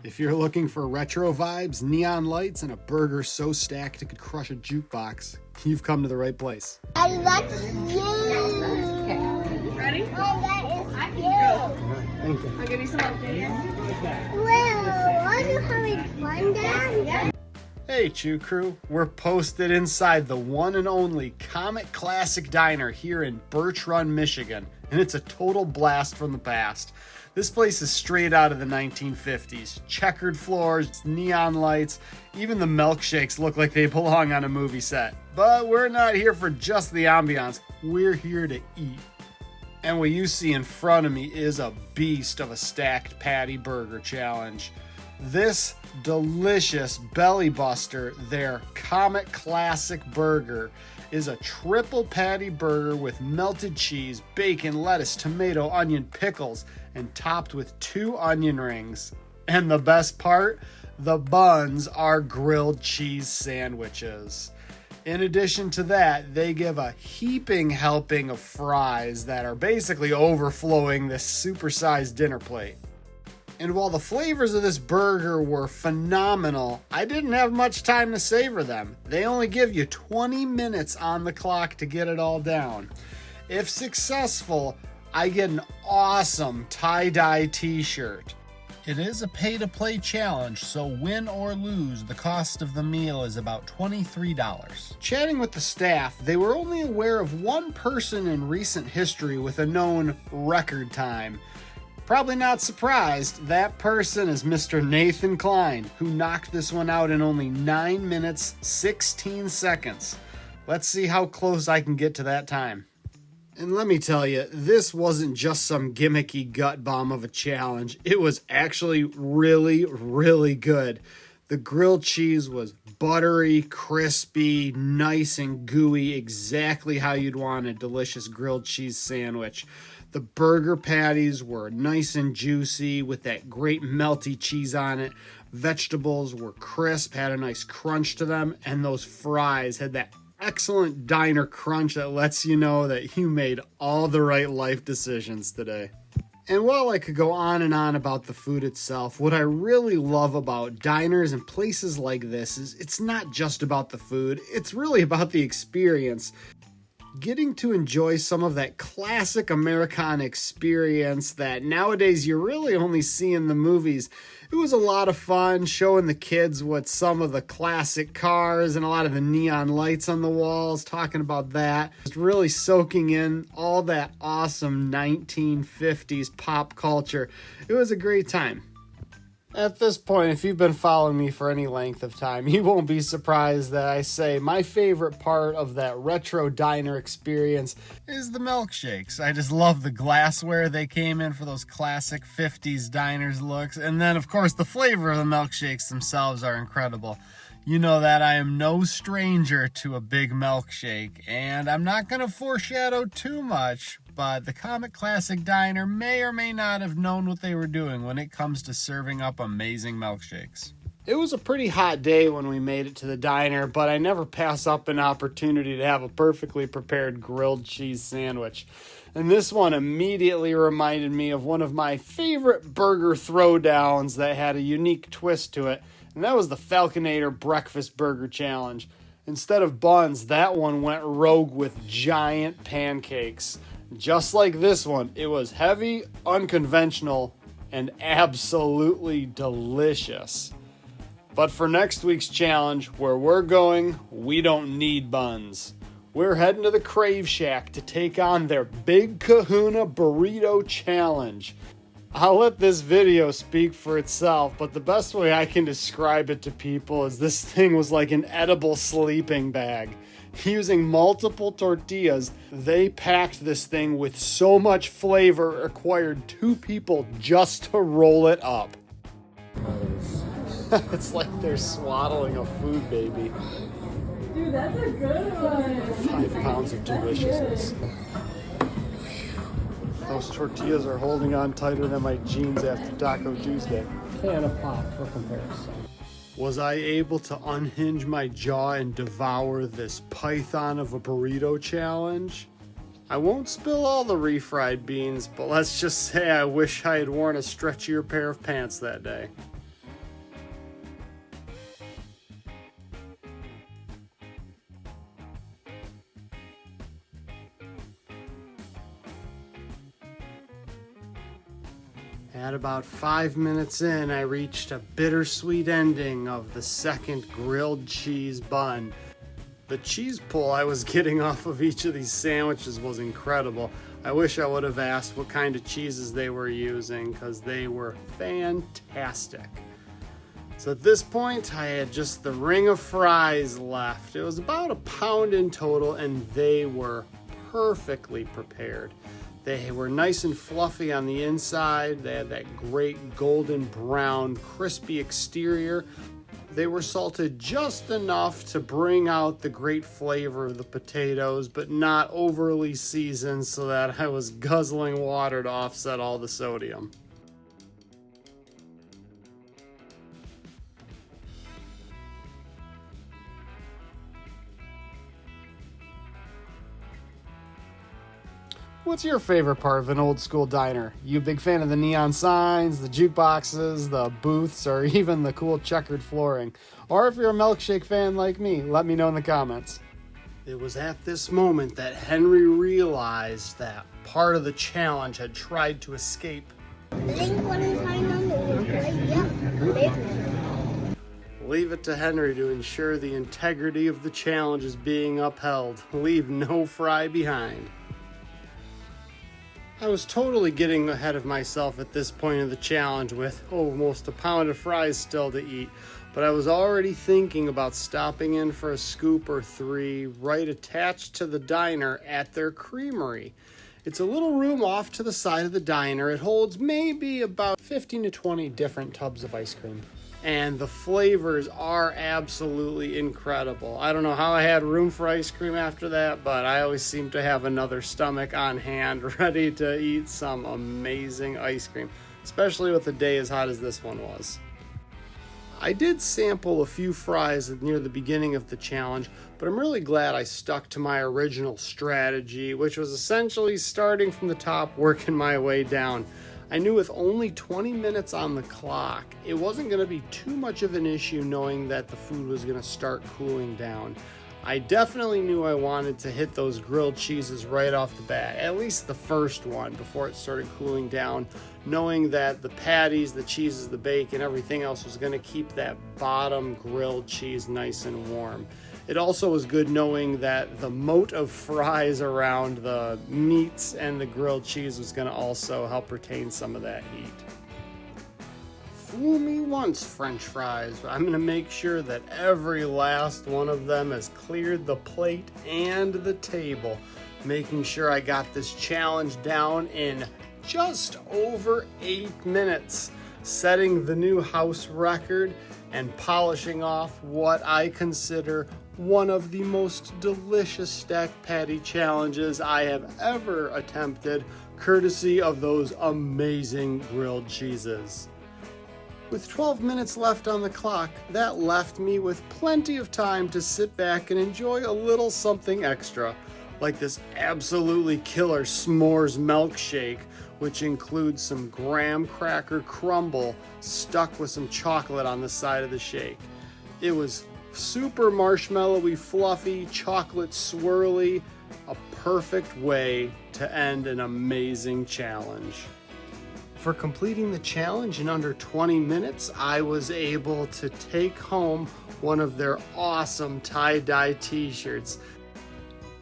If you're looking for retro vibes, neon lights, and a burger so stacked it could crush a jukebox, you've come to the right place. I like you. Okay. Ready? Oh, that is I cute. can Thank you. I'll give you some updates. Well, are you having fun, Dad? Yeah. Hey Chew Crew, we're posted inside the one and only Comet Classic Diner here in Birch Run, Michigan, and it's a total blast from the past. This place is straight out of the 1950s. Checkered floors, neon lights, even the milkshakes look like they belong on a movie set. But we're not here for just the ambiance, we're here to eat. And what you see in front of me is a beast of a stacked patty burger challenge. This delicious belly buster, their Comet Classic Burger, is a triple patty burger with melted cheese, bacon, lettuce, tomato, onion, pickles, and topped with 2 onion rings. And the best part, the buns are grilled cheese sandwiches. In addition to that, they give a heaping helping of fries that are basically overflowing this supersized dinner plate. And while the flavors of this burger were phenomenal, I didn't have much time to savor them. They only give you 20 minutes on the clock to get it all down. If successful, I get an awesome tie-dye t-shirt. It is a pay-to-play challenge, so win or lose, the cost of the meal is about $23. Chatting with the staff, they were only aware of one person in recent history with a known record time. Probably not surprised, that person is Mr. Nathan Klein, who knocked this one out in only 9 minutes, 16 seconds. Let's see how close I can get to that time. And let me tell you, this wasn't just some gimmicky gut bomb of a challenge. It was actually really, really good. The grilled cheese was buttery, crispy, nice and gooey, exactly how you'd want a delicious grilled cheese sandwich. The burger patties were nice and juicy with that great melty cheese on it. Vegetables were crisp, had a nice crunch to them, and those fries had that excellent diner crunch that lets you know that you made all the right life decisions today. And while I could go on and on about the food itself, what I really love about diners and places like this is it's not just about the food, it's really about the experience. Getting to enjoy some of that classic Americana experience that nowadays you really only see in the movies. It was a lot of fun showing the kids what some of the classic cars and a lot of the neon lights on the walls, talking about that. Just really soaking in all that awesome 1950s pop culture. It was a great time. At this point, if you've been following me for any length of time, you won't be surprised that I say my favorite part of that retro diner experience is the milkshakes. I just love the glassware they came in for those classic 50s diners looks. And then, of course, the flavor of the milkshakes themselves are incredible. You know that I am no stranger to a big milkshake, and I'm not going to foreshadow too much, but the Comet Classic Diner may or may not have known what they were doing when it comes to serving up amazing milkshakes. It was a pretty hot day when we made it to the diner, but I never pass up an opportunity to have a perfectly prepared grilled cheese sandwich. And this one immediately reminded me of one of my favorite burger throwdowns that had a unique twist to it, and that was the Falconator Breakfast Burger Challenge. Instead of buns, that one went rogue with giant pancakes. Just like this one, it was heavy, unconventional, and absolutely delicious. But for next week's challenge, where we're going, we don't need buns. We're heading to the Crave Shack to take on their Big Kahuna Burrito Challenge. I'll let this video speak for itself, but the best way I can describe it to people is this thing was like an edible sleeping bag. Using multiple tortillas, they packed this thing with so much flavor it required 2 people just to roll it up. It's like they're swaddling a food baby. Dude, that's a good one. 5 pounds of deliciousness. Those tortillas are holding on tighter than my jeans after Taco Tuesday. Can of pop for comparison. Was I able to unhinge my jaw and devour this python of a burrito challenge? I won't spill all the refried beans, but let's just say I wish I had worn a stretchier pair of pants that day. At about 5 minutes in, I reached a bittersweet ending of the second grilled cheese bun. The cheese pull I was getting off of each of these sandwiches was incredible. I wish I would have asked what kind of cheeses they were using because they were fantastic. So at this point, I had just the ring of fries left. It was about a pound in total, and they were perfectly prepared. They were nice and fluffy on the inside. They had that great golden brown, crispy exterior. They were salted just enough to bring out the great flavor of the potatoes, but not overly seasoned so that I was guzzling water to offset all the sodium. What's your favorite part of an old school diner? You a big fan of the neon signs, the jukeboxes, the booths, or even the cool checkered flooring? Or if you're a milkshake fan like me, let me know in the comments. It was at this moment that Henry realized that part of the challenge had tried to escape. Leave it to Henry to ensure the integrity of the challenge is being upheld. Leave no fry behind. I was totally getting ahead of myself at this point of the challenge with almost a pound of fries still to eat, but I was already thinking about stopping in for a scoop or three right attached to the diner at their creamery. It's a little room off to the side of the diner. It holds maybe about 15 to 20 different tubs of ice cream. And the flavors are absolutely incredible. I don't know how I had room for ice cream after that, but I always seem to have another stomach on hand ready to eat some amazing ice cream, especially with a day as hot as this one was. I did sample a few fries near the beginning of the challenge, but I'm really glad I stuck to my original strategy, which was essentially starting from the top, working my way down. I knew with only 20 minutes on the clock, it wasn't going to be too much of an issue knowing that the food was going to start cooling down. I definitely knew I wanted to hit those grilled cheeses right off the bat, at least the first one before it started cooling down, knowing that the patties, the cheeses, the bacon, everything else was going to keep that bottom grilled cheese nice and warm. It also was good knowing that the moat of fries around the meats and the grilled cheese was going to also help retain some of that heat. Fool me once, French fries, but I'm going to make sure that every last one of them has cleared the plate and the table, making sure I got this challenge down in just over 8 minutes, setting the new house record and polishing off what I consider one of the most delicious stacked patty challenges I have ever attempted, courtesy of those amazing grilled cheeses. With 12 minutes left on the clock, that left me with plenty of time to sit back and enjoy a little something extra, like this absolutely killer s'mores milkshake, which includes some graham cracker crumble stuck with some chocolate on the side of the shake. It was super marshmallowy, fluffy, chocolate swirly, a perfect way to end an amazing challenge. For completing the challenge in under 20 minutes, I was able to take home one of their awesome tie-dye t-shirts.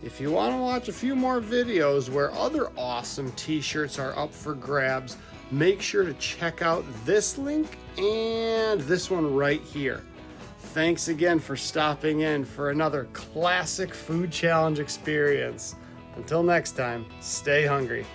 If you want to watch a few more videos where other awesome t-shirts are up for grabs, make sure to check out this link and this one right here. Thanks again for stopping in for another classic food challenge experience. Until next time, stay hungry.